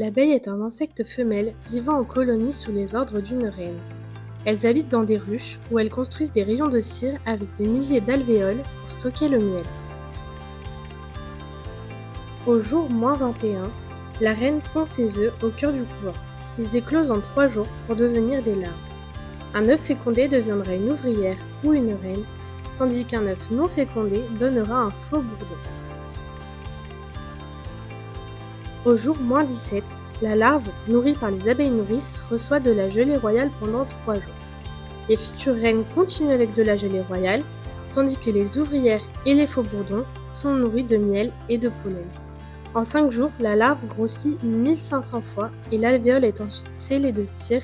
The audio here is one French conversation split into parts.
L'abeille est un insecte femelle vivant en colonie sous les ordres d'une reine. Elles habitent dans des ruches où elles construisent des rayons de cire avec des milliers d'alvéoles pour stocker le miel. Au jour -21, la reine pond ses œufs au cœur du couvent. Ils éclosent en 3 jours pour devenir des larves. Un œuf fécondé deviendra une ouvrière ou une reine, tandis qu'un œuf non fécondé donnera un faux bourdon. Au jour -17, la larve, nourrie par les abeilles nourrices, reçoit de la gelée royale pendant 3 jours. Les futures reines continuent avec de la gelée royale, tandis que les ouvrières et les faux bourdons sont nourris de miel et de pollen. En 5 jours, la larve grossit 1500 fois et l'alvéole est ensuite scellée de cire,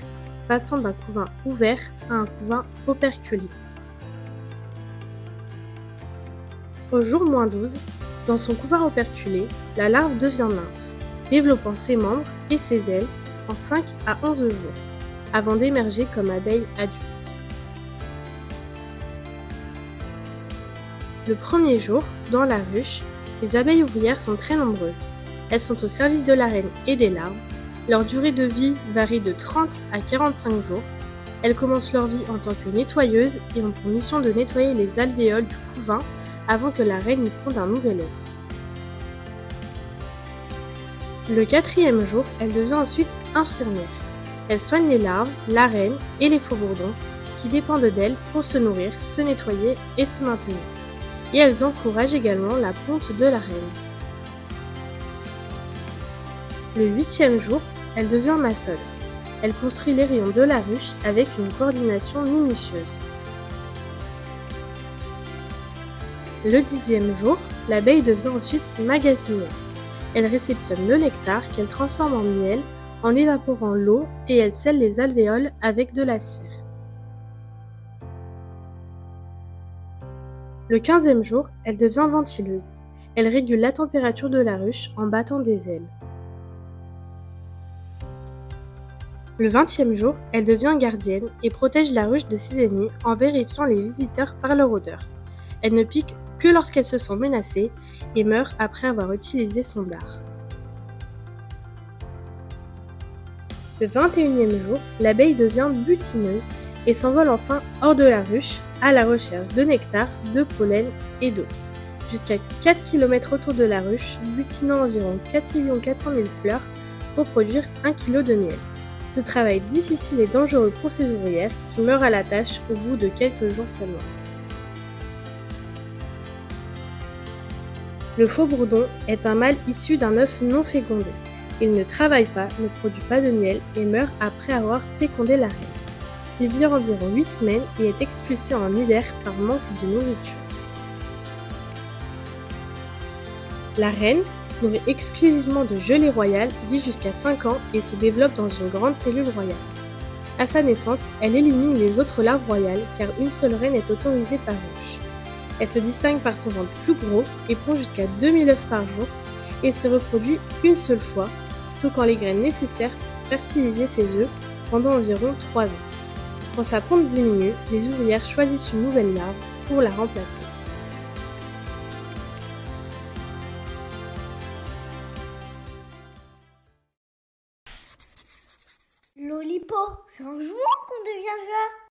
passant d'un couvain ouvert à un couvain operculé. Au jour -12, dans son couvain operculé, la larve devient nymphe, développant ses membres et ses ailes en 5 à 11 jours, avant d'émerger comme abeille adulte. Le premier jour, dans la ruche, les abeilles ouvrières sont très nombreuses. Elles sont au service de la reine et des larves. Leur durée de vie varie de 30 à 45 jours. Elles commencent leur vie en tant que nettoyeuses et ont pour mission de nettoyer les alvéoles du couvain avant que la reine y ponde un nouvel œuf. Le 4e jour, elle devient ensuite infirmière. Elle soigne les larves, la reine et les faux bourdons qui dépendent d'elle pour se nourrir, se nettoyer et se maintenir. Et elles encouragent également la ponte de la reine. Le 8e jour, elle devient maçonne. Elle construit les rayons de la ruche avec une coordination minutieuse. Le 10e jour, l'abeille devient ensuite magasinière. Elle réceptionne le nectar qu'elle transforme en miel en évaporant l'eau et elle scelle les alvéoles avec de la cire. Le 15e jour, elle devient ventileuse. Elle régule la température de la ruche en battant des ailes. Le 20e jour, elle devient gardienne et protège la ruche de ses ennemis en vérifiant les visiteurs par leur odeur. Elle ne pique que lorsqu'elle se sent menacée et meurt après avoir utilisé son dard. Le 21e jour, l'abeille devient butineuse et s'envole enfin hors de la ruche à la recherche de nectar, de pollen et d'eau. Jusqu'à 4 km autour de la ruche, butinant environ 4 400 000 fleurs pour produire 1 kg de miel. Ce travail difficile et dangereux pour ces ouvrières qui meurent à la tâche au bout de quelques jours seulement. Le faux bourdon est un mâle issu d'un œuf non fécondé. Il ne travaille pas, ne produit pas de miel et meurt après avoir fécondé la reine. Il vit environ 8 semaines et est expulsé en hiver par manque de nourriture. La reine, nourrie exclusivement de gelée royale, vit jusqu'à 5 ans et se développe dans une grande cellule royale. À sa naissance, elle élimine les autres larves royales car une seule reine est autorisée par ruche. Elle se distingue par son ventre plus gros et pond jusqu'à 2000 œufs par jour et se reproduit une seule fois, stockant les graines nécessaires pour fertiliser ses œufs pendant environ 3 ans. Quand sa ponte diminue, les ouvrières choisissent une nouvelle larve pour la remplacer. Lolipo, c'est un jouet qu'on devient ça.